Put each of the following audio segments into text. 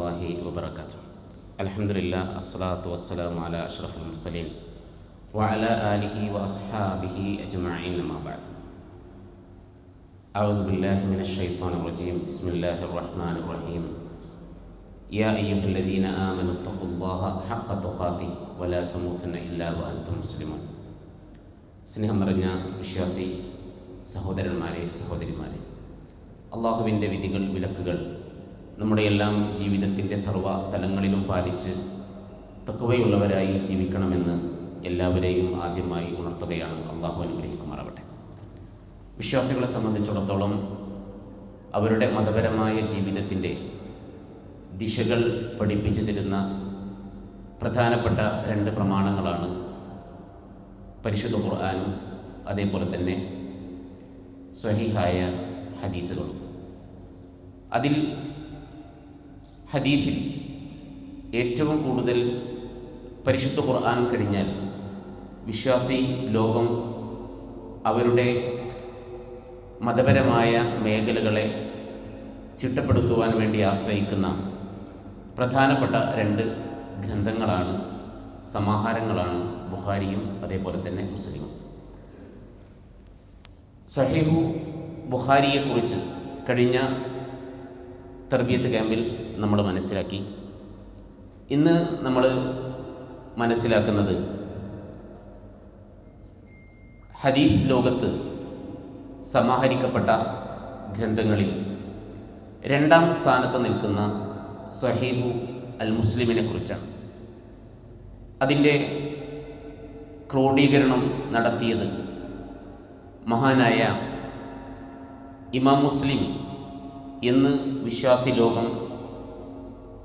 വറഹ്മത്തുള്ളാഹി വബറകാതുഹു. അൽഹംദുലില്ലാഹ് അസ്സലാത്തു വസ്സലാമു അലാ അഷ്റഫിൽ മുർസലീൻ വഅലാ ആലിഹി വഅസ്ഹാബിഹി അജ്മഈൻ അമ്മാ ബഅദ്. അഊദു ബില്ലാഹി മിനശ് ശൈത്വാനിർ റജീം. ബിസ്മില്ലാഹിർ റഹ്മാനിർ റഹീം. യാ അയ്യുഹല്ലദീന ആമനു തഖുല്ലാഹ ഹഖ്ക തുഖാതിഹി വലാ തമൂതുന്ന ഇല്ലാ വഅൻതും മുസ്ലിമൂൻ. സ്നേഹം നിറഞ്ഞ വിശ്വാസി സഹോദരന്മാരെ, സഹോദരിമാരെ, അള്ളാഹുവിൻ്റെ വിധികൾ, വിലക്കുകൾ നമ്മുടെ എല്ലാം ജീവിതത്തിൻ്റെ സർവ്വ തലങ്ങളിലും പാലിച്ച് തഖ്വയുള്ളവരായി ജീവിക്കണമെന്ന് എല്ലാവരെയും ആദ്യമായി ഉണർത്തുകയാണ്. അള്ളാഹു അനുഗ്രഹിക്കുമാറാവട്ടെ. വിശ്വാസികളെ സംബന്ധിച്ചിടത്തോളം അവരുടെ മതപരമായ ജീവിതത്തിൻ്റെ ദിശകൾ പഠിപ്പിച്ചു തരുന്ന പ്രധാനപ്പെട്ട രണ്ട് പ്രമാണങ്ങളാണ് പരിശുദ്ധ ഖുർആനും അതേപോലെ തന്നെ സ്വഹീഹായ ഹദീസുകളും. അതിൽ ഹദീസിൽ ഏറ്റവും കൂടുതൽ പരിശുദ്ധ ഖുർആൻ കഴിഞ്ഞാൽ വിശ്വാസി ലോകം അവരുടെ മതപരമായ മേഖലകളെ ചിട്ടപ്പെടുത്തുവാൻ വേണ്ടി ആശ്രയിക്കുന്ന പ്രധാനപ്പെട്ട രണ്ട് ഗ്രന്ഥങ്ങളാണ്, സമാഹാരങ്ങളാണ് ബുഖാരിയും അതേപോലെ തന്നെ മുസ്ലിമും. സഹീഹു ബുഖാരിയെക്കുറിച്ച് കഴിഞ്ഞ തർബിയത്ത് ക്യാമ്പിൽ നമ്മൾ മനസ്സിലാക്കി. ഇന്ന് നമ്മൾ മനസ്സിലാക്കുന്നത് ഹദീസ് ലോകത്ത് സമാഹരിക്കപ്പെട്ട ഗ്രന്ഥങ്ങളിൽ രണ്ടാം സ്ഥാനത്ത് നിൽക്കുന്ന സ്വഹീഹു അൽ മുസ്ലിമിനെ കുറിച്ചാണ്. അതിൻ്റെ ക്രോഡീകരണം നടത്തിയത് മഹാനായ ഇമാം മുസ്ലിം എന്ന് വിശ്വാസി ലോകം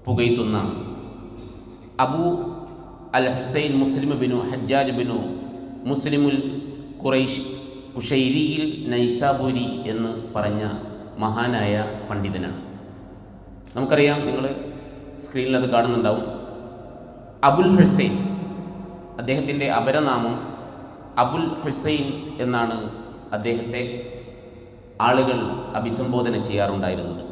പുകയ്ത്തുന്ന അബൂ അൽ ഹുസൈൻ മുസ്ലിം ബിനു ഹജ്ജാജ് ബിനു മുസ്ലിമുൽ ഖുറൈഷ് കുശൈരിയിൽ നൈസാബൂരി എന്ന് പറഞ്ഞ മഹാനായ പണ്ഡിതനാണ്. നമുക്കറിയാം, നിങ്ങൾ സ്ക്രീനിൽ അത് കാണുന്നുണ്ടാവും. അബുൽ ഹുസൈൻ, അദ്ദേഹത്തിൻ്റെ അപരനാമം അബുൽ ഹുസൈൻ എന്നാണ് അദ്ദേഹത്തെ ആളുകൾ അഭിസംബോധന ചെയ്യാറുണ്ടായിരുന്നത്.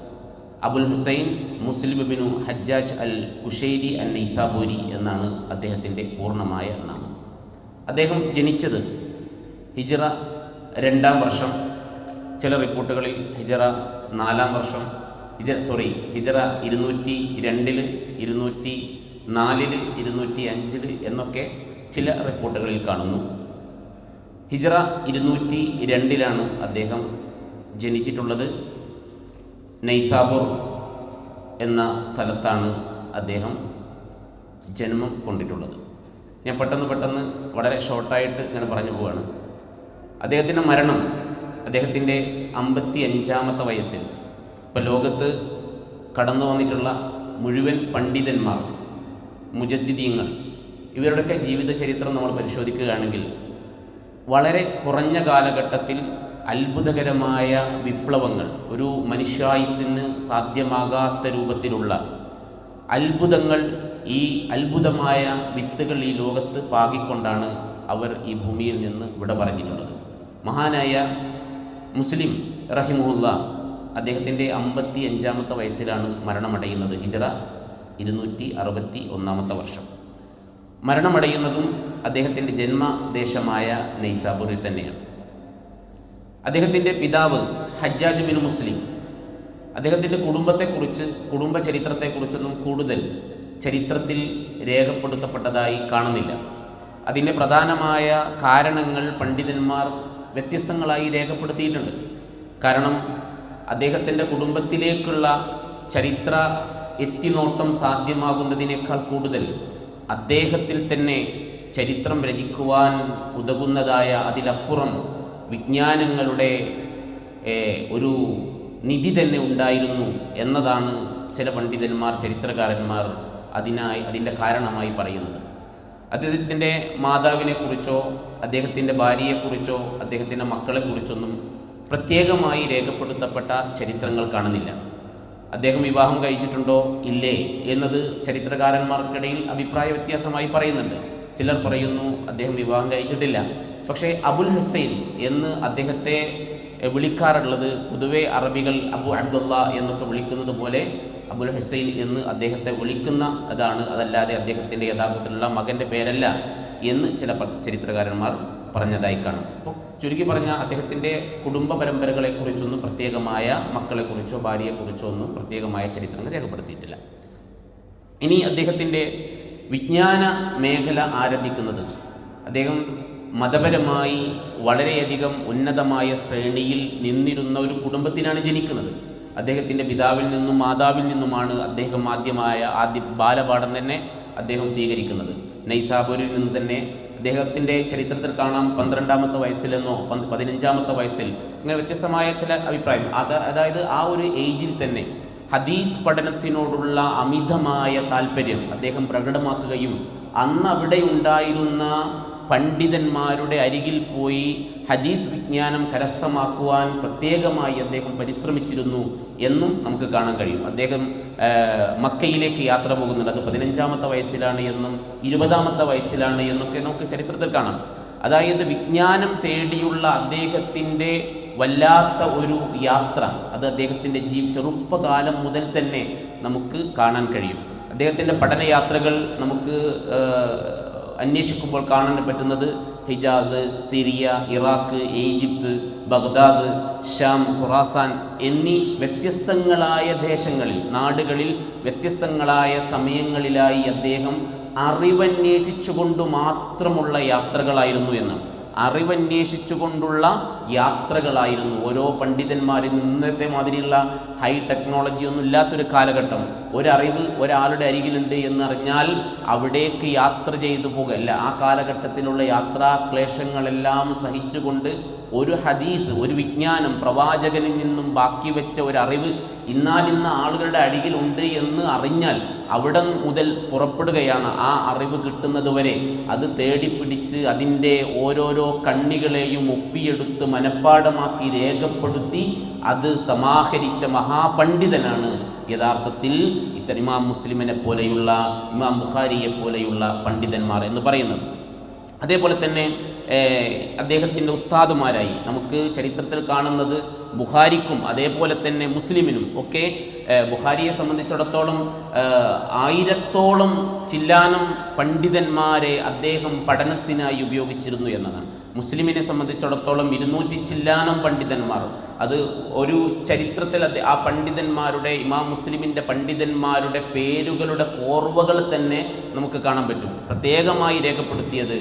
അബുൽ ഹുസൈൻ മുസ്ലിം ബിനു ഹജ്ജാജ് അൽ കുശൈരി അൻ നൈസാബൂരി എന്നാണ് അദ്ദേഹത്തിൻ്റെ പൂർണ്ണമായ നാമം. അദ്ദേഹം ജനിച്ചത് ഹിജ്റ 2-ാം വർഷം, ചില റിപ്പോർട്ടുകളിൽ ഹിജ്റ 4-ാം വർഷം, ഹിജ്റ 202, 204, 205 എന്നൊക്കെ ചില റിപ്പോർട്ടുകളിൽ കാണുന്നു. ഹിജ്റ 202 അദ്ദേഹം ജനിച്ചിട്ടുള്ളത്. നൈസാബൂർ എന്ന സ്ഥലത്താണ് അദ്ദേഹം ജന്മം കൊണ്ടിട്ടുള്ളത്. ഞാൻ പെട്ടെന്ന് വളരെ ഷോർട്ടായിട്ട് ഇങ്ങനെ പറഞ്ഞു പോവുകയാണ്. അദ്ദേഹത്തിൻ്റെ മരണം അദ്ദേഹത്തിൻ്റെ 55-ാമത്തെ വയസ്സിൽ. ഇപ്പോൾ ലോകത്ത് കടന്നു വന്നിട്ടുള്ള മുഴുവൻ പണ്ഡിതന്മാർ, മുജദ്ദിദീങ്ങൾ, ഇവരുടെയൊക്കെ ജീവിത ചരിത്രം നമ്മൾ പരിശോധിക്കുകയാണെങ്കിൽ വളരെ കുറഞ്ഞ കാലഘട്ടത്തിൽ അത്ഭുതകരമായ വിപ്ലവങ്ങൾ, ഒരു മനുഷ്യായുസ്സിന് സാധ്യമാകാത്ത രൂപത്തിലുള്ള അത്ഭുതങ്ങൾ, ഈ അത്ഭുതമായ വിത്തുകൾ ഈ ലോകത്ത് പാകിക്കൊണ്ടാണ് അവർ ഈ ഭൂമിയിൽ നിന്ന് വിട പറഞ്ഞിട്ടുള്ളത്. മഹാനായ മുസ്ലിം റഹിമഹുല്ല അദ്ദേഹത്തിൻ്റെ 55-ാമത്തെ വയസ്സിലാണ് മരണമടയുന്നത്. ഹിജ്റ 261-ാമത്തെ വർഷം. മരണമടയുന്നതും അദ്ദേഹത്തിൻ്റെ ജന്മദേശമായ നൈസാബൂരിൽ തന്നെയാണ്. അദ്ദേഹത്തിൻ്റെ പിതാവ് ഹജ്ജാജ് ബിൻ മുസ്ലിം, അദ്ദേഹത്തിൻ്റെ കുടുംബത്തെക്കുറിച്ച്, കുടുംബ ചരിത്രത്തെക്കുറിച്ചൊന്നും കൂടുതൽ ചരിത്രത്തിൽ രേഖപ്പെടുത്തപ്പെട്ടതായി കാണുന്നില്ല. അതിൻ്റെ പ്രധാനമായ കാരണങ്ങൾ പണ്ഡിതന്മാർ വ്യത്യസ്തങ്ങളായി രേഖപ്പെടുത്തിയിട്ടുണ്ട്. കാരണം അദ്ദേഹത്തിൻ്റെ കുടുംബത്തിലേക്കുള്ള ചരിത്ര എത്തിനോട്ടം സാധ്യമാകുന്നതിനേക്കാൾ കൂടുതൽ അദ്ദേഹത്തിൽ തന്നെ ചരിത്രം രചിക്കുവാൻ ഉതകുന്നതായ, അതിലപ്പുറം വിജ്ഞാനങ്ങളുടെ ഒരു നിധി തന്നെ ഉണ്ടായിരുന്നു എന്നതാണ് ചില പണ്ഡിതന്മാർ, ചരിത്രകാരന്മാർ അതിൻ്റെ കാരണമായി പറയുന്നത്. അദ്ദേഹത്തിൻ്റെ മാതാവിനെക്കുറിച്ചോ അദ്ദേഹത്തിൻ്റെ ഭാര്യയെക്കുറിച്ചോ അദ്ദേഹത്തിൻ്റെ മക്കളെക്കുറിച്ചൊന്നും പ്രത്യേകമായി രേഖപ്പെടുത്തപ്പെട്ട ചരിത്രങ്ങൾ കാണുന്നില്ല. അദ്ദേഹം വിവാഹം കഴിച്ചിട്ടുണ്ടോ ഇല്ലേ എന്നത് ചരിത്രകാരന്മാർക്കിടയിൽ അഭിപ്രായ വ്യത്യാസമായി പറയുന്നുണ്ട്. ചിലർ പറയുന്നു അദ്ദേഹം വിവാഹം കഴിച്ചിട്ടില്ല. പക്ഷേ അബുൽ ഹുസൈൻ എന്ന് അദ്ദേഹത്തെ വിളിക്കാറുള്ളത്. പൊതുവെ അറബികൾ അബു അബ്ദുള്ള എന്നൊക്കെ വിളിക്കുന്നത് പോലെ അബുൽ ഹുസൈൻ എന്ന് അദ്ദേഹത്തെ വിളിക്കുന്ന അതാണ്, അതല്ലാതെ അദ്ദേഹത്തിൻ്റെ യഥാർത്ഥത്തിലുള്ള മകൻ്റെ പേരല്ല എന്ന് ചില ചരിത്രകാരന്മാർ പറഞ്ഞതായി കാണും. അപ്പോൾ ചുരുക്കി പറഞ്ഞാൽ അദ്ദേഹത്തിൻ്റെ കുടുംബ പരമ്പരകളെക്കുറിച്ചൊന്നും പ്രത്യേകമായ മക്കളെക്കുറിച്ചോ ഭാര്യയെക്കുറിച്ചോ ഒന്നും പ്രത്യേകമായ ചരിത്രങ്ങൾ രേഖപ്പെടുത്തിയിട്ടില്ല. ഇനി അദ്ദേഹത്തിൻ്റെ വിജ്ഞാന മേഖല ആരംഭിക്കുന്നത് അദ്ദേഹം മതപരമായി വളരെയധികം ഉന്നതമായ ശ്രേണിയിൽ നിന്നിരുന്ന ഒരു കുടുംബത്തിലാണ് ജനിക്കുന്നത്. അദ്ദേഹത്തിൻ്റെ പിതാവിൽ നിന്നും മാതാവിൽ നിന്നുമാണ് അദ്ദേഹം ആദ്യ ബാലപാഠം തന്നെ അദ്ദേഹം സ്വീകരിക്കുന്നത്. നൈസാബൂരിൽ നിന്ന് തന്നെ അദ്ദേഹത്തിൻ്റെ ചരിത്രത്തിൽ കാണാം 12ാമത്തെ വയസ്സിലെന്നോ 15ാമത്തെ വയസ്സിൽ ഇങ്ങനെ വ്യത്യസ്തമായ ചില അഭിപ്രായം. അതായത് ആ ഒരു ഏജിൽ തന്നെ ഹദീസ് പഠനത്തിനോടുള്ള അമിതമായ താല്പര്യം അദ്ദേഹം പ്രകടമാക്കുകയും അന്ന് അവിടെ ഉണ്ടായിരുന്ന പണ്ഡിതന്മാരുടെ അരികിൽ പോയി ഹദീസ് വിജ്ഞാനം കരസ്ഥമാക്കുവാൻ പ്രത്യേകമായി അദ്ദേഹം പരിശ്രമിച്ചിരുന്നു എന്നും നമുക്ക് കാണാൻ കഴിയും. അദ്ദേഹം മക്കയിലേക്ക് യാത്ര പോകുന്നുണ്ട്. അത് 15ാമത്തെ വയസ്സിലാണ് എന്നും 20ാമത്തെ വയസ്സിലാണ് എന്നൊക്കെ നമുക്ക് ചരിത്രത്തിൽ കാണാം. അതായത് വിജ്ഞാനം തേടിയുള്ള അദ്ദേഹത്തിൻ്റെ വല്ലാത്ത ഒരു യാത്ര അത് അദ്ദേഹത്തിൻ്റെ ചെറുപ്പകാലം മുതൽ തന്നെ നമുക്ക് കാണാൻ കഴിയും. അദ്ദേഹത്തിൻ്റെ പഠനയാത്രകൾ നമുക്ക് അന്വേഷിക്കുമ്പോൾ കാണാൻ പറ്റുന്നത് Hijaz, Syria, Iraq, Egypt, Baghdad, Sham, Khorasan എന്നീ വ്യത്യസ്തങ്ങളായ ദേശങ്ങളിൽ നാടുകളിൽ വ്യത്യസ്തങ്ങളായ സമയങ്ങളിലായി അദ്ദേഹം അറിവന്വേഷിച്ചുകൊണ്ട് മാത്രമുള്ള യാത്രകളായിരുന്നു എന്നാണ്. അറിവന്വേഷിച്ചുകൊണ്ടുള്ള യാത്രകളായിരുന്നു. ഓരോ പണ്ഡിതന്മാരിൽ ഇന്നത്തെ മാതിരിയുള്ള ഹൈ ടെക്നോളജി ഒന്നും ഇല്ലാത്തൊരു കാലഘട്ടം. ഒരറിവ് ഒരാളുടെ അരികിലുണ്ട് എന്നറിഞ്ഞാൽ അവിടേക്ക് യാത്ര ചെയ്തു പോകല്ല. ആ കാലഘട്ടത്തിലുള്ള യാത്രാ ക്ലേശങ്ങളെല്ലാം സഹിച്ചുകൊണ്ട് ഒരു ഹദീസ്, ഒരു വിജ്ഞാനം, പ്രവാചകനിൽ നിന്നും ബാക്കി വെച്ച ഒരറിവ് ഇന്നാലിന്ന ആളുകളുടെ അരികിലുണ്ട് എന്ന് അറിഞ്ഞാൽ അവിടെ മുതൽ പുറപ്പെടുകയാണ്. ആ അറിവ് കിട്ടുന്നതുവരെ അത് തേടിപ്പിടിച്ച് അതിൻ്റെ ഓരോരോ കണ്ണികളെയും ഒപ്പിയെടുത്ത് മനഃപ്പാഠമാക്കി രേഖപ്പെടുത്തി അത് സമാഹരിച്ച മഹാപണ്ഡിതനാണ് യഥാർത്ഥത്തിൽ ഇമാം മുസ്ലിമിനെ പോലെയുള്ള, ഇമാം ബുഖാരിയെ പോലെയുള്ള പണ്ഡിതന്മാർ എന്ന് പറയുന്നത്. അതേപോലെ തന്നെ അദ്ദേഹത്തിൻ്റെ ഉസ്താദുമാരായി നമുക്ക് ചരിത്രത്തിൽ കാണുന്നത് ബുഖാരിക്കും അതേപോലെ തന്നെ മുസ്ലിമിനും ഒക്കെ ബുഖാരിയെ സംബന്ധിച്ചിടത്തോളം 1000-ഓളം ചില്ലാനം പണ്ഡിതന്മാരെ അദ്ദേഹം പഠനത്തിനായി ഉപയോഗിച്ചിരുന്നു എന്നതാണ്. മുസ്ലിമിനെ സംബന്ധിച്ചിടത്തോളം 200 ചില്ലാനം പണ്ഡിതന്മാർ. അത് ഒരു ചരിത്രത്തിൽ ആ പണ്ഡിതന്മാരുടെ, ഇമാം മുസ്ലിമിൻ്റെ പണ്ഡിതന്മാരുടെ പേരുകളുടെ കോർവകൾ തന്നെ നമുക്ക് കാണാൻ പറ്റും. പ്രത്യേകമായി രേഖപ്പെടുത്തിയത്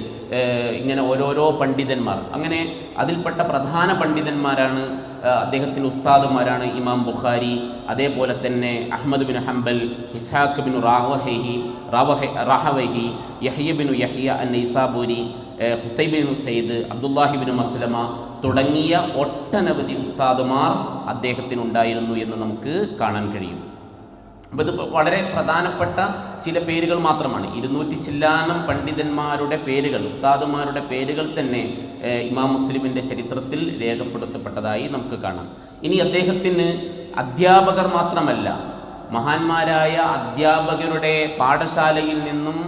ഇങ്ങനെ ഓരോരോ പണ്ഡിതന്മാർ. അങ്ങനെ അതിൽപ്പെട്ട പ്രധാന പണ്ഡിതന്മാരാണ് അദ്ദേഹത്തിൻ്റെ ഉസ്താദുമാരാണ് ഇമാം ബുഖാരി, അതേപോലെ തന്നെ Ahmad bin Hanbal, Ishaq bin Rahawaihi, Yahya bin Yahya an-Naysaburi, Qutaybah bin Sayyid, Abdullahi bin Maslama തുടങ്ങിയ ഒട്ടനവധി ഉസ്താദുമാർ അദ്ദേഹത്തിനുണ്ടായിരുന്നു എന്ന് നമുക്ക് കാണാൻ കഴിയും. അപ്പോൾ ഇത് വളരെ പ്രധാനപ്പെട്ട ചില പേരുകൾ മാത്രമാണ്. 200 ചില്ലാനം പണ്ഡിതന്മാരുടെ പേരുകൾ, ഉസ്താദുമാരുടെ പേരുകൾ തന്നെ ഇമാം മുസ്ലിമിൻ്റെ ചരിത്രത്തിൽ രേഖപ്പെടുത്തപ്പെട്ടതായി നമുക്ക് കാണാം. ഇനി അദ്ദേഹത്തിന് അധ്യാപകർ മാത്രമല്ല, മഹാന്മാരായ അധ്യാപകരുടെ പാഠശാലയിൽ നിന്നും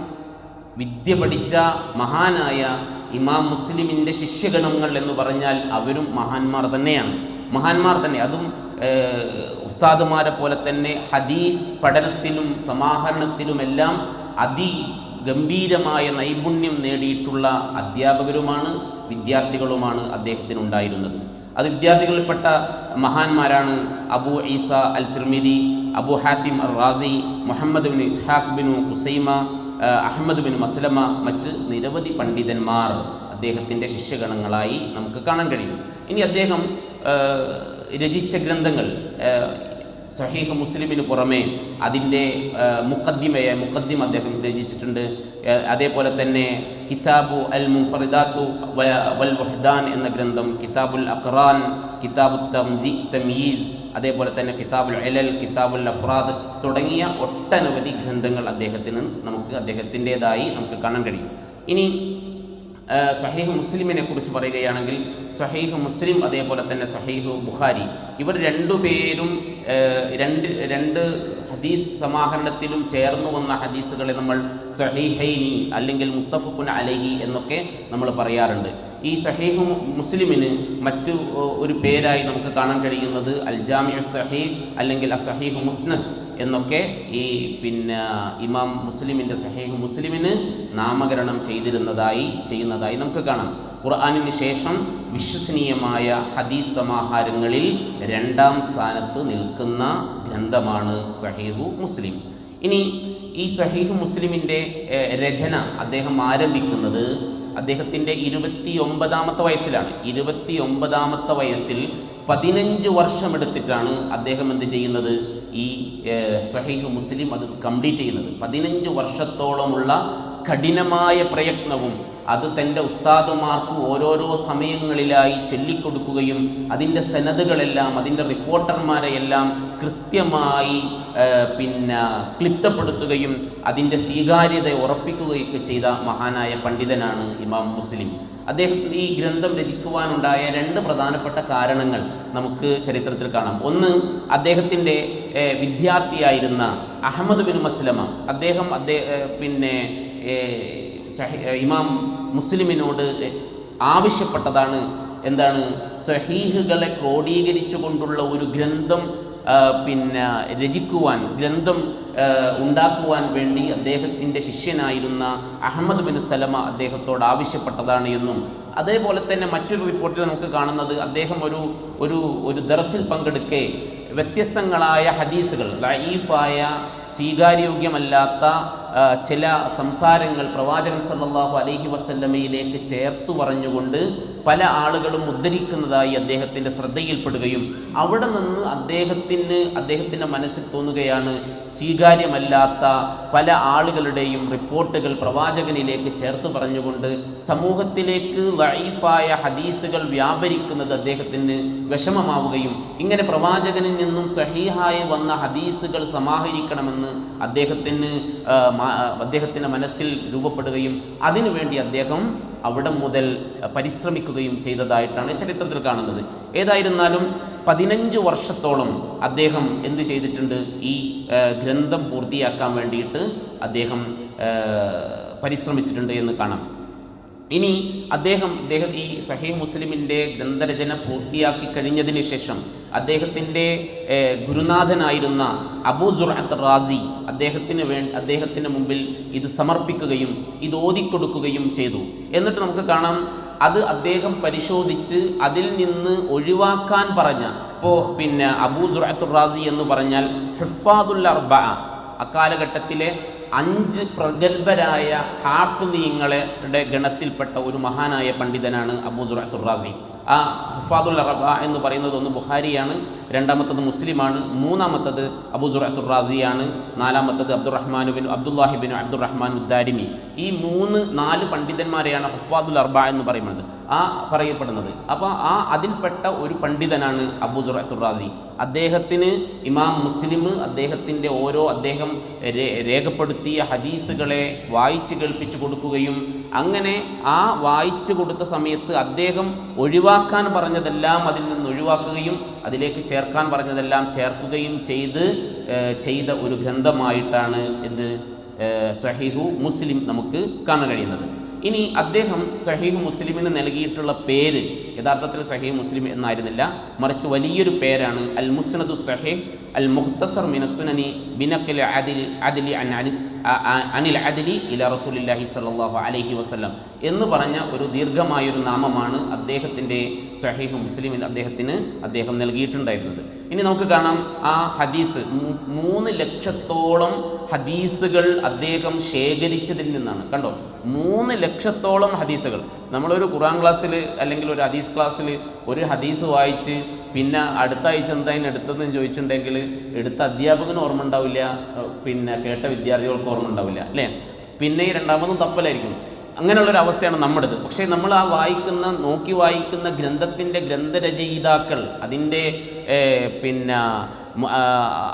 വിദ്യ പഠിച്ച മഹാനായ ഇമാം മുസ്ലിമിൻ്റെ ശിഷ്യഗണങ്ങൾ എന്ന് പറഞ്ഞാൽ അവരും മഹാന്മാർ തന്നെയാണ്. അതും ഉസ്താദുമാരെ പോലെ തന്നെ ഹദീസ് പഠനത്തിലും സമാഹരണത്തിലുമെല്ലാം അതിഗംഭീരമായ നൈപുണ്യം നേടിയിട്ടുള്ള അധ്യാപകരുമാണ്, വിദ്യാർത്ഥികളുമാണ് അദ്ദേഹത്തിനുണ്ടായിരുന്നത്. അത് വിദ്യാർത്ഥികളിൽപ്പെട്ട മഹാന്മാരാണ് അബൂ ഈസ അൽ Tirmidhi, Abu Hatim ar Razi, Muhammad bin Ishaq bin Khuzaima, Ahmad bin Maslama, മറ്റ് നിരവധി പണ്ഡിതന്മാർ അദ്ദേഹത്തിൻ്റെ ശിഷ്യഗണങ്ങളായി നമുക്ക് കാണാൻ കഴിയും. ഇനി അദ്ദേഹം രചിച്ച ഗ്രന്ഥങ്ങൾ സഹീഹ് മുസ്ലിമിന് പുറമെ അതിൻ്റെ മുഖദ്ദിമ അദ്ദേഹം രചിച്ചിട്ടുണ്ട്. അതേപോലെ തന്നെ കിതാബു അൽ മുൻഫറിദാത്തു വൽ വഹ്ദാൻ എന്ന ഗ്രന്ഥം, കിതാബുൽ അഖ്റാൻ, കിതാബു തംയീസ്, അതേപോലെ തന്നെ കിതാബുൽ ഇലൽ, കിതാബുൽ അഫ്രാദ് തുടങ്ങിയ ഒട്ടനവധി ഗ്രന്ഥങ്ങൾ നമുക്ക് അദ്ദേഹത്തിൻ്റെതായി നമുക്ക് കാണാൻ കഴിയും. ഇനി സഹീഹ് മുസ്ലിമിനെ കുറിച്ച് പറയുകയാണെങ്കിൽ സഹീഹ് മുസ്ലിം അതേപോലെ തന്നെ സഹീഹ് ബുഖാരി, ഇവർ രണ്ടുപേരും രണ്ട് ഹദീസ് സമാഹരണത്തിലും ചേർന്നു വന്ന ഹദീസുകളെ നമ്മൾ സഹീഹൈനി അല്ലെങ്കിൽ മുത്തഫഖുൻ അലൈഹി എന്നൊക്കെ നമ്മൾ പറയാറുണ്ട്. ഈ ഈ സഹീഹ് മുസ്ലിമിന് മറ്റു ഒരു പേരായി നമുക്ക് കാണാൻ കഴിയുന്നത് അൽ ജാമിഉ സഹീഹ് അല്ലെങ്കിൽ അസ്സഹീഹ് മുസ്നദ് എന്നൊക്കെ ഈ ഇമാം മുസ്ലിമിൻ്റെ സഹീഹ് മുസ്ലിമിന് നാമകരണം ചെയ്യുന്നതായി നമുക്ക് കാണാം. ഖുർആനിന് ശേഷം വിശ്വസനീയമായ ഹദീസ് സമാഹാരങ്ങളിൽ 2ാം സ്ഥാനത്ത് നിൽക്കുന്ന ഗ്രന്ഥമാണ് സഹീഹ് മുസ്ലിം. ഇനി ഈ സഹീഹ് മുസ്ലിമിൻ്റെ രചന അദ്ദേഹം ആരംഭിക്കുന്നത് അദ്ദേഹത്തിൻ്റെ 29ാമത്തെ വയസ്സിലാണ്. 29ാമത്തെ വയസ്സിൽ 15 വർഷമെടുത്തിട്ടാണ് അദ്ദേഹം എന്ത് ചെയ്യുന്നത്, ഈ സഹീഹ് മുസ്ലിം അത് കംപ്ലീറ്റ് ചെയ്യുന്നത്. 15 വർഷത്തോളമുള്ള കഠിനമായ പ്രയത്നവും അത് തൻ്റെ ഉസ്താദുമാർക്ക് ഓരോരോ സമയങ്ങളിലായി ചൊല്ലിക്കൊടുക്കുകയും അതിൻ്റെ സനദുകളെല്ലാം അതിൻ്റെ റിപ്പോർട്ടർമാരെയെല്ലാം കൃത്യമായി ക്ലിപ്തപ്പെടുത്തുകയും അതിൻ്റെ സ്വീകാര്യത ഉറപ്പിക്കുകയൊക്കെ ചെയ്ത മഹാനായ പണ്ഡിതനാണ് ഇമാം മുസ്ലിം. അദ്ദേഹം ഈ ഗ്രന്ഥം രചിക്കുവാനുണ്ടായ 2 പ്രധാനപ്പെട്ട കാരണങ്ങൾ നമുക്ക് ചരിത്രത്തിൽ കാണാം. ഒന്ന്, അദ്ദേഹത്തിൻ്റെ വിദ്യാർത്ഥിയായിരുന്ന അഹമ്മദ് ബിൻ മസ്ലമ അദ്ദേഹം ഇമാം മുസ്ലിമിനോട് ആവശ്യപ്പെട്ടതാണ്. എന്താണ്? സഹീഹുകളെ ക്രോഡീകരിച്ചു കൊണ്ടുള്ള ഒരു ഗ്രന്ഥം രചിക്കുവാൻ, ഗ്രന്ഥം ഉണ്ടാക്കുവാൻ വേണ്ടി അദ്ദേഹത്തിൻ്റെ ശിഷ്യനായിരുന്ന അഹമ്മദ് ബിൻ സലമ അദ്ദേഹത്തോട് ആവശ്യപ്പെട്ടതാണ് എന്നും, അതേപോലെ തന്നെ മറ്റൊരു റിപ്പോർട്ടിൽ നമുക്ക് കാണുന്നത് അദ്ദേഹം ഒരു ദർസിൽ പങ്കെടുക്കെ വ്യത്യസ്തങ്ങളായ ഹദീസുകൾ, ലഈഫായ സ്വീകാര്യോഗ്യമല്ലാത്ത ചില സംസാരങ്ങൾ പ്രവാചകൻ സല്ലല്ലാഹു അലൈഹി വസല്ലമയിലേക്ക് ചേർത്ത് പറഞ്ഞുകൊണ്ട് പല ആളുകളും ഉദ്ധരിക്കുന്നതായി അദ്ദേഹത്തിൻ്റെ ശ്രദ്ധയിൽപ്പെടുകയും അവിടെ നിന്ന് അദ്ദേഹത്തിൻ്റെ മനസ്സിൽ തോന്നുകയാണ്, സ്വീകാര്യമല്ലാത്ത പല ആളുകളുടെയും റിപ്പോർട്ടുകൾ പ്രവാചകനിലേക്ക് ചേർത്ത് പറഞ്ഞുകൊണ്ട് സമൂഹത്തിലേക്ക് ലഈഫായ ഹദീസുകൾ വ്യാപരിക്കുന്നത് അദ്ദേഹത്തിന് വിഷമമാവുകയും ഇങ്ങനെ പ്രവാചകനിൽ നിന്നും സഹീഹായി വന്ന ഹദീസുകൾ സമാഹരിക്കണമെന്ന് അദ്ദേഹത്തിൻ്റെ മനസ്സിൽ രൂപപ്പെടുകയും അതിനുവേണ്ടി അദ്ദേഹം അവിടെ മുതൽ പരിശ്രമിക്കുകയും ചെയ്തതായിട്ടാണ് ചരിത്രത്തിൽ കാണുന്നത്. ഏതായിരുന്നാലും 15 വർഷത്തോളം അദ്ദേഹം എന്ത് ചെയ്തിട്ടുണ്ട്, ഈ ഗ്രന്ഥം പൂർത്തിയാക്കാൻ വേണ്ടിയിട്ട് അദ്ദേഹം പരിശ്രമിച്ചിട്ടുണ്ട് എന്ന് കാണാം. ഇനി അദ്ദേഹം ഈ സഹീഹ് മുസ്ലിമിൻ്റെ ഗ്രന്ഥരചന പൂർത്തിയാക്കി കഴിഞ്ഞതിന് ശേഷം അദ്ദേഹത്തിൻ്റെ ഗുരുനാഥനായിരുന്ന അബൂ സുർഅത്ത് റാസി അദ്ദേഹത്തിന് മുമ്പിൽ ഇത് സമർപ്പിക്കുകയും ഇത് ഓതിക്കൊടുക്കുകയും ചെയ്തു. എന്നിട്ട് നമുക്ക് കാണാം, അത് അദ്ദേഹം പരിശോധിച്ച് അതിൽ നിന്ന് ഒഴിവാക്കാൻ പറഞ്ഞ, ഇപ്പോൾ അബൂ സുർഅത്ത് റാസി എന്ന് പറഞ്ഞാൽ ഹിഫാദുൽ അർബഅ, അക്കാലഘട്ടത്തിലെ 5 പ്രഗത്ഭരായ ഹാഫിളീങ്ങളുടെ ഗണത്തിൽപ്പെട്ട ഒരു മഹാനായ പണ്ഡിതനാണ് അബൂ സുർഅത്ത് റാസി. ആ ഹിഫാദുൽ അർബഅ എന്ന് പറയുന്നത് ഒന്ന് ബുഖാരിയാണ്, 2ാമത്തത് മുസ്ലിമാണ്, 3ാമത്തത് അബൂ സുർഅത്ത് റാസിയാണ്, 4ാമത്തത് അബ്ദുല്ലാഹി ബിൻ അബ്ദുറഹ്മാൻ ഉദ്ദാരിമി. ഈ 4 പണ്ഡിതന്മാരെയാണ് ഹിഫാദുൽ അർബഅ എന്ന് പറയപ്പെടുന്നത്. അപ്പോൾ അതിൽപ്പെട്ട ഒരു പണ്ഡിതനാണ് അബൂ സുർഅത്ത് റാസി. അദ്ദേഹത്തിന് ഇമാം മുസ്ലിം അദ്ദേഹത്തിൻ്റെ അദ്ദേഹം രേഖപ്പെടുത്തിയ ഹദീസുകളെ വായിച്ച് കേൾപ്പിച്ചു കൊടുക്കുകയും അങ്ങനെ ആ വായിച്ചു കൊടുത്ത സമയത്ത് അദ്ദേഹം ഒഴിവാക്കാൻ പറഞ്ഞതെല്ലാം അതിൽ നിന്ന് ഒഴിവാക്കുകയും അതിലേക്ക് ചേർക്കാൻ പറഞ്ഞതെല്ലാം ചേർക്കുകയും ചെയ്ത ഒരു ഗ്രന്ഥമായിട്ടാണ് സഹീഹു മുസ്ലിം നമുക്ക് കാണാൻ കഴിയുന്നത്. ഇനി അദ്ദേഹം സഹീഹ് മുസ്ലിമിന് നൽകിയിട്ടുള്ള പേര് യഥാർത്ഥത്തിൽ സഹീഹ് മുസ്ലിം എന്നായിരുന്നില്ല, മറിച്ച് വലിയൊരു പേരാണ് അൽ മുസ്നദു സഹീഹ് അൽ മുഖ്തസർ മിന സുനനി ബിനഖൽ അദ്ലി അനിൽ അദ്ലി ഇലാ റസൂലില്ലാഹി സ്വല്ലല്ലാഹു അലൈഹി വസല്ലം എന്ന് പറഞ്ഞ ഒരു ദീർഘമായൊരു നാമമാണ് അദ്ദേഹത്തിൻ്റെ സഹീഹ് മുസ്ലിമിൽ അദ്ദേഹം നൽകിയിട്ടുണ്ടായിരുന്നത്. ഇനി നമുക്ക് കാണാം, ആ ഹദീസ് 3 ലക്ഷത്തോളം ഹദീസുകൾ അദ്ദേഹം ശേഖരിച്ചതിൽ നിന്നാണ്. കണ്ടോ, 3 ലക്ഷത്തോളം ഹദീസുകൾ. നമ്മളൊരു ഖുർആൻ ക്ലാസ്സിൽ അല്ലെങ്കിൽ ഒരു ഹദീസ് ക്ലാസ്സിൽ ഒരു ഹദീസ് വായിച്ച് പിന്നെ അടുത്ത ആഴ്ച എന്തായാലും എടുത്തതെന്ന് ചോദിച്ചിട്ടുണ്ടെങ്കിൽ എടുത്ത അധ്യാപകന് ഓർമ്മ ഉണ്ടാവില്ല, കേട്ട വിദ്യാർത്ഥികൾക്ക് ഓർമ്മ ഉണ്ടാവില്ല, അല്ലേ? പിന്നെ 2ാമതും തപ്പലായിരിക്കും. അങ്ങനെയുള്ളൊരവസ്ഥയാണ് നമ്മുടേത്. പക്ഷേ നമ്മൾ നോക്കി വായിക്കുന്ന ഗ്രന്ഥത്തിൻ്റെ ഗ്രന്ഥരചയിതാക്കൾ അതിൻ്റെ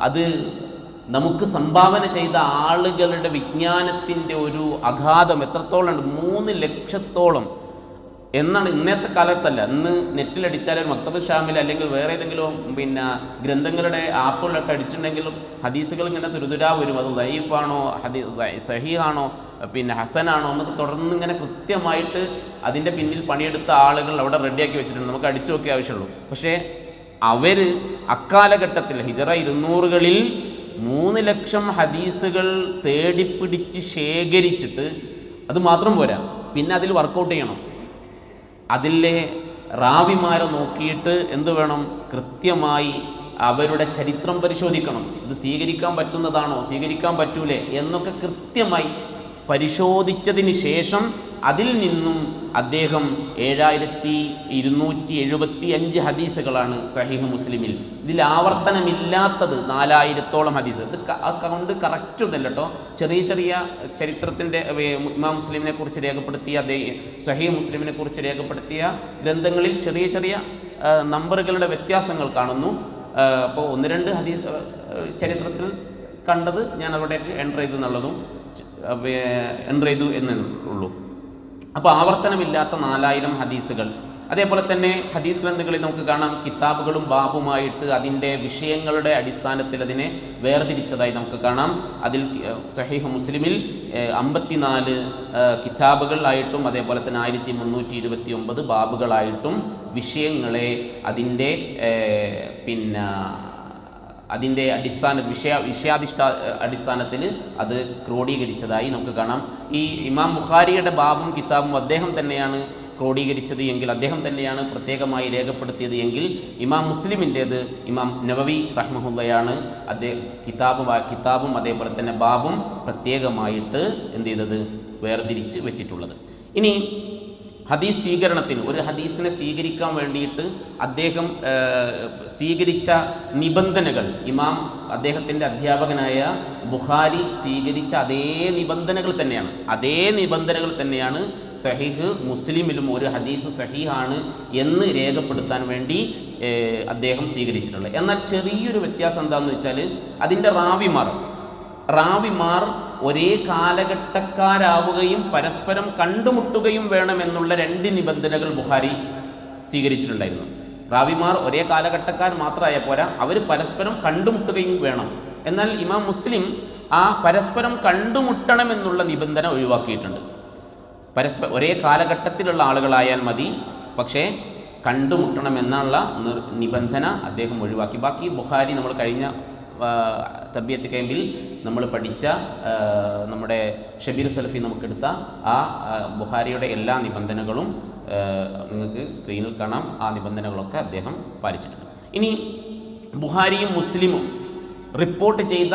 അത് നമുക്ക് സംഭാവന ചെയ്ത ആളുകളുടെ വിജ്ഞാനത്തിൻ്റെ ഒരു അഗാധം എത്രത്തോളം ഉണ്ട്, 3 ലക്ഷത്തോളം എന്നാണ്. ഇന്നത്തെ കാലത്തല്ല, ഇന്ന് നെറ്റിലടിച്ചാൽ മക്തബ് ഷാമിൽ അല്ലെങ്കിൽ വേറെ ഏതെങ്കിലും ഗ്രന്ഥങ്ങളുടെ ആപ്പുകളൊക്കെ അടിച്ചിട്ടുണ്ടെങ്കിലും ഹദീസുകൾ ഇങ്ങനെ തുരുതുരാ വരും. അത് ലൈഫാണോ സഹീഹാണോ ഹസനാണോ എന്നൊക്കെ തുടർന്ന് ഇങ്ങനെ കൃത്യമായിട്ട് അതിൻ്റെ പിന്നിൽ പണിയെടുത്ത ആളുകൾ അവിടെ റെഡിയാക്കി വെച്ചിട്ടുണ്ട്, നമുക്ക് അടിച്ചു നോക്കിയ ആവശ്യമുള്ളൂ. പക്ഷേ അവർ അക്കാലഘട്ടത്തിൽ ഹിജറ 200-കളിൽ 3 ലക്ഷം ഹദീസുകൾ തേടിപ്പിടിച്ച് ശേഖരിച്ചിട്ട് അത് മാത്രം പോരാ, പിന്നെ അതിൽ വർക്കൗട്ട് ചെയ്യണം. അതിലെ റാവിമാരെ നോക്കിയിട്ട് എന്തു വേണം, കൃത്യമായി അവരുടെ ചരിത്രം പരിശോധിക്കണം. ഇത് സ്വീകരിക്കാൻ പറ്റുന്നതാണോ, സ്വീകരിക്കാൻ പറ്റൂലേ എന്നൊക്കെ കൃത്യമായി പരിശോധിച്ചതിന് ശേഷം അതിൽ നിന്നും അദ്ദേഹം 7275 ഹദീസുകളാണ് സഹീഹ് മുസ്ലിമിൽ. ഇതിൽ ആവർത്തനമില്ലാത്തത് 4000-ഓളം ഹദീസ്. ഇത് അക്കൗണ്ട് കറക്റ്റ് ഒന്നല്ല കേട്ടോ, ചെറിയ ചെറിയ ചരിത്രത്തിൻ്റെ ഇമാം മുസ്ലിമിനെ കുറിച്ച് രേഖപ്പെടുത്തിയ സഹീഹ് മുസ്ലിമിനെ കുറിച്ച് രേഖപ്പെടുത്തിയ ഗ്രന്ഥങ്ങളിൽ ചെറിയ ചെറിയ നമ്പറുകളുടെ വ്യത്യാസങ്ങൾ കാണുന്നു. അപ്പോൾ 1-2 ഹദീസ് ചരിത്രത്തിൽ കണ്ടത് ഞാൻ അവിടേക്ക് എൻ്റർ ചെയ്തു എന്നുള്ളതും എൻ്റർ ചെയ്തു എന്നുള്ളൂ. അപ്പോൾ ആവർത്തനമില്ലാത്ത 4000 ഹദീസുകൾ. അതേപോലെ തന്നെ ഹദീസ് ഗ്രന്ഥങ്ങളിൽ നമുക്ക് കാണാം കിതാബുകളും ബാബുമായിട്ട് അതിൻ്റെ വിഷയങ്ങളുടെ അടിസ്ഥാനത്തിൽ അതിനെ വേർതിരിച്ചതായി നമുക്ക് കാണാം. അതിൽ സഹീഹ് മുസ്ലിമിൽ 54 കിതാബുകളായിട്ടും അതേപോലെ തന്നെ 1329 ബാബുകളായിട്ടും വിഷയങ്ങളെ അതിൻ്റെ അടിസ്ഥാനത്തിൽ അത് ക്രോഡീകരിച്ചതായി നമുക്ക് കാണാം. ഈ ഇമാം ബുഖാരിയുടെ ബാബും കിതാബും അദ്ദേഹം തന്നെയാണ് ക്രോഡീകരിച്ചത് എങ്കിൽ, അദ്ദേഹം തന്നെയാണ് പ്രത്യേകമായി രേഖപ്പെടുത്തിയത് എങ്കിൽ, ഇമാം മുസ്ലിമിൻ്റേത് ഇമാം നവവി റഹ്മഹുള്ളയാണ് കിതാബും അതേപോലെ തന്നെ ബാബും പ്രത്യേകമായിട്ട് എന്ത് ചെയ്തത്, വേർതിരിച്ച് വെച്ചിട്ടുള്ളത്. ഇനി ഹദീസ് സ്വീകരണത്തിന്, ഒരു ഹദീസിനെ സ്വീകരിക്കാൻ വേണ്ടിയിട്ട് അദ്ദേഹം സ്വീകരിച്ച നിബന്ധനകൾ, ഇമാം അദ്ദേഹത്തിൻ്റെ അധ്യാപകനായ ബുഖാരി സ്വീകരിച്ച അതേ നിബന്ധനകൾ തന്നെയാണ് സഹീഹ് മുസ്ലിമിലും ഒരു ഹദീസ് സഹീഹാണ് എന്ന് രേഖപ്പെടുത്താൻ വേണ്ടി അദ്ദേഹം സ്വീകരിച്ചിട്ടുള്ളത്. എന്നാൽ ചെറിയൊരു വ്യത്യാസം എന്താണെന്ന് വെച്ചാൽ അതിൻ്റെ റാവിമാർ ഒരേ കാലഘട്ടക്കാരാവുകയും പരസ്പരം കണ്ടുമുട്ടുകയും വേണമെന്നുള്ള 2 നിബന്ധനകൾ ബുഖാരി സ്വീകരിച്ചിട്ടുണ്ടായിരുന്നു. റാവിമാർ ഒരേ കാലഘട്ടക്കാർ മാത്രമായ പോരാ, അവർ പരസ്പരം കണ്ടുമുട്ടുകയും വേണം. എന്നാൽ ഇമാം മുസ്ലിം ആ പരസ്പരം കണ്ടുമുട്ടണമെന്നുള്ള നിബന്ധന ഒഴിവാക്കിയിട്ടുണ്ട്. ഒരേ കാലഘട്ടത്തിലുള്ള ആളുകളായാൽ മതി, പക്ഷേ കണ്ടുമുട്ടണമെന്നുള്ള നിബന്ധന അദ്ദേഹം ഒഴിവാക്കി. ബാക്കി ബുഖാരി നമ്മൾ കഴിഞ്ഞ തർബിയത്ത് ക്യാമ്പിൽ നമ്മൾ പഠിച്ച നമ്മുടെ ഷബീർ സലഫി നമുക്കെടുത്ത ആ ബുഖാരിയുടെ എല്ലാ നിബന്ധനകളും നിങ്ങൾക്ക് സ്ക്രീനിൽ കാണാം. ആ നിബന്ധനകളൊക്കെ അദ്ദേഹം പാലിച്ചിട്ടുണ്ട്. ഇനി ബുഖാരിയും മുസ്ലിമും റിപ്പോർട്ട് ചെയ്ത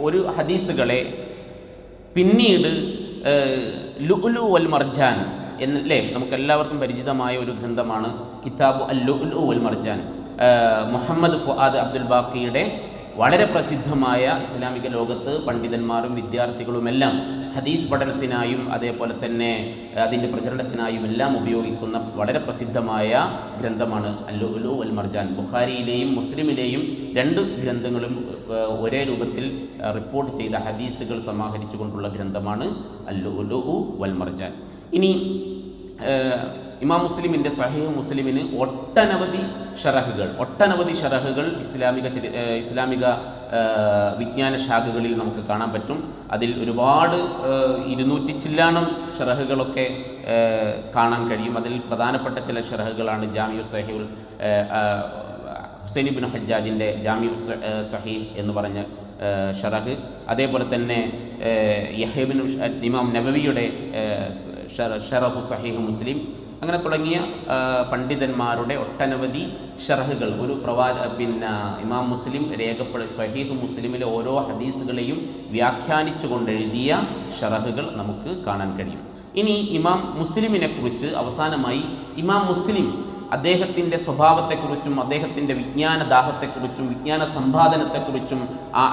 ഒരു ഹദീസുകളെ പിന്നീട് ലുഅ്ലു വൽ മർജാൻ എന്നല്ലേ നമുക്കെല്ലാവർക്കും പരിചിതമായ ഒരു ഗ്രന്ഥമാണ് കിതാബു അൽ ലുഅ്ലു വൽ മർജാൻ. മുഹമ്മദ് ഫുആദ് അബ്ദുൽ ബാക്കിയുടെ വളരെ പ്രസിദ്ധമായ, ഇസ്ലാമിക ലോകത്ത് പണ്ഡിതന്മാരും വിദ്യാർത്ഥികളുമെല്ലാം ഹദീസ് പഠനത്തിനായും അതേപോലെ തന്നെ അതിൻ്റെ പ്രചരണത്തിനായും എല്ലാം ഉപയോഗിക്കുന്ന വളരെ പ്രസിദ്ധമായ ഗ്രന്ഥമാണ് അൽ-ലുഅ്ലു വൽ മർജാൻ. ബുഖാരിയിലെയും മുസ്ലിമിലെയും 2 ഗ്രന്ഥങ്ങളും ഒരേ രൂപത്തിൽ റിപ്പോർട്ട് ചെയ്ത ഹദീസുകൾ സമാഹരിച്ചു കൊണ്ടുള്ള ഗ്രന്ഥമാണ് അൽ-ലുഅ്ലു വൽ മർജാൻ. ഇനി ഇമാം മുസ്ലിമിൻ്റെ സഹീഹ് മുസ്ലിമിന് ഒട്ടനവധി ഷറഹുകൾ ഇസ്ലാമിക വിജ്ഞാന ശാഖകളിൽ നമുക്ക് കാണാൻ പറ്റും. അതിൽ ഒരുപാട് 200 ചില്ലാനം ഷറഹുകളൊക്കെ കാണാൻ കഴിയും. അതിൽ പ്രധാനപ്പെട്ട ചില ഷറഹുകളാണ് ജാമിഉ സഹീഹുൽ ഹുസൈൻ ഇബ്നു ഹജ്ജാജിൻ്റെ ജാമിഉ സഹീഹ് എന്ന് പറഞ്ഞ ഷറഹ്, അതേപോലെ തന്നെ യഹ്യ ഇബ്നു ഇമാം നവവിയുടെ ഷറഹു സഹീഹ് മുസ്ലിം, അങ്ങനെ തുടങ്ങിയ പണ്ഡിതന്മാരുടെ ഒട്ടനവധി ഷറഹുകൾ ഇമാം മുസ്ലിം സഹീഹ് മുസ്ലിമിലെ ഓരോ ഹദീസുകളെയും വ്യാഖ്യാനിച്ചു കൊണ്ടെഴുതിയ ഷറഹുകൾ നമുക്ക് കാണാൻ കഴിയും. ഇനി ഇമാം മുസ്ലിമിനെ കുറിച്ച് അവസാനമായി ഇമാം മുസ്ലിം അദ്ദേഹത്തിൻ്റെ സ്വഭാവത്തെക്കുറിച്ചും അദ്ദേഹത്തിൻ്റെ വിജ്ഞാനദാഹത്തെക്കുറിച്ചും വിജ്ഞാന സമ്പാദനത്തെക്കുറിച്ചും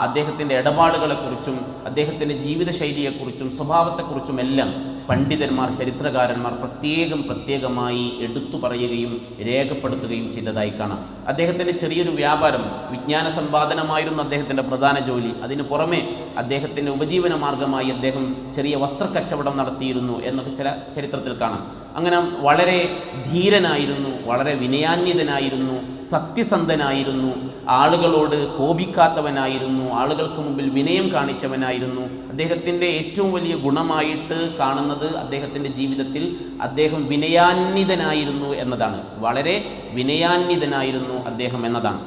അദ്ദേഹത്തിൻ്റെ ഇടപാടുകളെക്കുറിച്ചും അദ്ദേഹത്തിൻ്റെ ജീവിതശൈലിയെക്കുറിച്ചും സ്വഭാവത്തെക്കുറിച്ചും എല്ലാം പണ്ഡിതന്മാർ, ചരിത്രകാരന്മാർ പ്രത്യേകമായി എടുത്തു പറയുകയും രേഖപ്പെടുത്തുകയും ചെയ്തതായി കാണാം. അദ്ദേഹത്തിൻ്റെ ചെറിയൊരു വ്യാപാരം, വിജ്ഞാന സമ്പാദനമായിരുന്നു അദ്ദേഹത്തിൻ്റെ പ്രധാന ജോലി. അതിനു പുറമെ അദ്ദേഹത്തിൻ്റെ ഉപജീവന മാർഗമായി അദ്ദേഹം ചെറിയ വസ്ത്രക്കച്ചവടം നടത്തിയിരുന്നു എന്നൊക്കെ ചില ചരിത്രത്തിൽ കാണാം. അങ്ങനെ വളരെ ധീരനായിരുന്നു, വളരെ വിനയാന്വിതനായിരുന്നു, സത്യസന്ധനായിരുന്നു, ആളുകളോട് കോപിക്കാത്തവനായിരുന്നു, ആളുകൾക്ക് മുമ്പിൽ വിനയം കാണിച്ചവനായിരുന്നു. അദ്ദേഹത്തിൻ്റെ ഏറ്റവും വലിയ ഗുണമായിട്ട് കാണുന്നത് കാണുന്നത് അദ്ദേഹത്തിൻ്റെ ജീവിതത്തിൽ അദ്ദേഹം വിനയാന്വിതനായിരുന്നു എന്നതാണ്. വളരെ വിനയാന്വിതനായിരുന്നു അദ്ദേഹം എന്നതാണ്.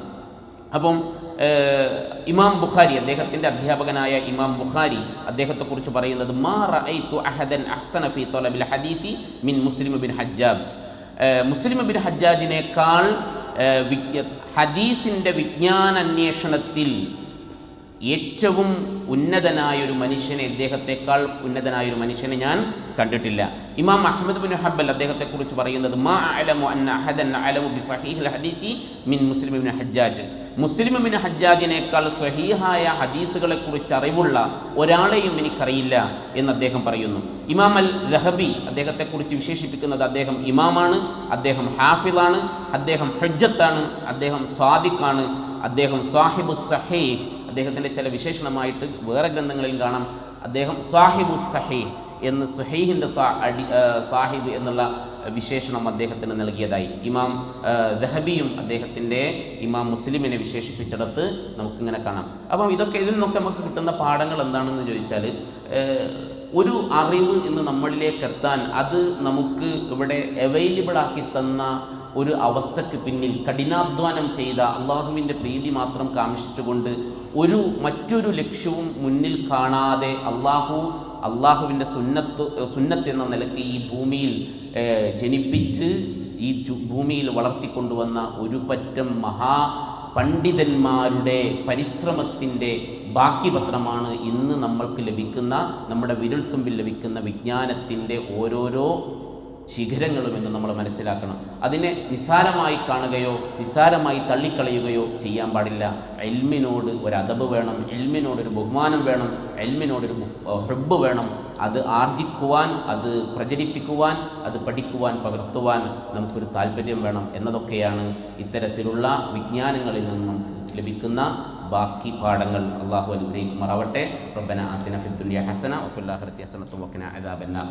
അപ്പം ഇമാം ബുഖാരി, അദ്ദേഹത്തിൻ്റെ അധ്യാപകനായ ഇമാം ബുഖാരി അദ്ദേഹത്തെക്കുറിച്ച് പറയുന്നത് മാ റഅയ്തു അഹദൻ അഹ്സന ഫീ ത്വലബിൽ ഹദീസി മിൻ മുസ്ലിം ബിൻ ഹജ്ജാജ്. മുസ്ലിം ബിൻ ഹജ്ജാജിനേക്കാൾ ഹദീസിൻ്റെ വിജ്ഞാനാന്വേഷണത്തിൽ ഏറ്റവും ഉന്നതനായൊരു മനുഷ്യനെ, ഇദ്ദേഹത്തെക്കാൾ ഉന്നതനായൊരു മനുഷ്യനെ ഞാൻ കണ്ടിട്ടില്ല. ഇമാം അഹ്മദ് ബിൻ ഹംബൽ അദ്ദേഹത്തെക്കുറിച്ച് പറയുന്നത് മാ അഅലമു അന്ന അഹദൻ അഅലമു ബി സ്വഹീഹിൽ ഹദീസി മിൻ മുസ്ലിം ബിൻ ഹജ്ജാജ്. മുസ്ലിം ബിൻ ഹജ്ജാജിനേക്കാൾ സ്വഹീഹായ ഹദീസുകളെക്കുറിച്ച് അറിവുള്ള ഒരാളെയും എനിക്കറിയില്ല എന്ന് അദ്ദേഹം പറയുന്നു. ഇമാം അൽ ദഹബി അദ്ദേഹത്തെക്കുറിച്ച് വിശേഷിപ്പിക്കുന്നത് അദ്ദേഹം ഇമാമാണ്, അദ്ദേഹം ഹാഫിളാണ്, അദ്ദേഹം ഹുജ്ജത്താണ്, അദ്ദേഹം സാദിഖാണ്, അദ്ദേഹം സാഹിബു സഹീഹ്. അദ്ദേഹത്തിൻ്റെ ചില വിശേഷണമായിട്ട് വേറെ ഗ്രന്ഥങ്ങളിൽ കാണാം, അദ്ദേഹം സാഹിബു സഹീഹ് എന്ന്, സുഹൈഹിൻ്റെ സാഹിബ് എന്നുള്ള വിശേഷണം അദ്ദേഹത്തിന് നൽകിയതായി ഇമാം ദഹബിയും അദ്ദേഹത്തിൻ്റെ ഇമാം മുസ്ലിമിനെ വിശേഷിപ്പിച്ചിടത്ത് നമുക്കിങ്ങനെ കാണാം. അപ്പം ഇതൊക്കെ ഇതിൽ നിന്നൊക്കെ നമുക്ക് കിട്ടുന്ന പാഠങ്ങൾ എന്താണെന്ന് ചോദിച്ചാൽ, ഒരു അറിവ് ഇന്ന് നമ്മളിലേക്ക് എത്താൻ അത് നമുക്ക് ഇവിടെ അവൈലബിൾ ആക്കി തന്ന ഒരു അവസ്ഥയ്ക്ക് പിന്നിൽ കഠിനാധ്വാനം ചെയ്ത, അള്ളാഹുവിൻ്റെ പ്രീതി മാത്രം കാംക്ഷിച്ചുകൊണ്ട് മറ്റൊരു ലക്ഷ്യവും മുന്നിൽ കാണാതെ അള്ളാഹുവിൻ്റെ സുന്നത്ത് എന്ന നിലയ്ക്ക് ഈ ഭൂമിയിൽ ജനിപ്പിച്ച് ഈ ഭൂമിയിൽ വളർത്തിക്കൊണ്ടുവന്ന ഒരു പറ്റം പണ്ഡിതന്മാരുടെ പരിശ്രമത്തിൻ്റെ ബാക്കി പത്രമാണ് ഇന്ന് നമ്മൾക്ക് ലഭിക്കുന്ന, നമ്മുടെ വിരൽത്തുമ്പിൽ ലഭിക്കുന്ന വിജ്ഞാനത്തിൻ്റെ ഓരോരോ ശിഖരങ്ങളും എന്ന് നമ്മൾ മനസ്സിലാക്കണം. അതിനെ നിസ്സാരമായി കാണുകയോ നിസ്സാരമായി തള്ളിക്കളയുകയോ ചെയ്യാൻ പാടില്ല. ഇൽമിനോട് ഒരു അദബ് വേണം, ഇൽമിനോടൊരു ബഹുമാനം വേണം, ഇൽമിനോടൊരു ഹുബ്ബ് വേണം. അത് ആർജിക്കുവാൻ, അത് പ്രചരിപ്പിക്കുവാൻ, അത് പഠിക്കുവാൻ, പകർത്തുവാൻ നമുക്കൊരു താല്പര്യം വേണം എന്നതൊക്കെയാണ് ഇത്തരത്തിലുള്ള വിജ്ഞാനങ്ങളിൽ നിന്നും ലഭിക്കുന്ന ബാക്കി പാഠങ്ങൾ. അള്ളാഹു അനുഗ്രഹിക്കുമാറാവട്ടെ. റബ്ബന ആതിന ഫിദ്ദുനിയ ഹസന വഫിൽ ആഖിറതി ഹസനത വഖിന അദാബന്നാർ.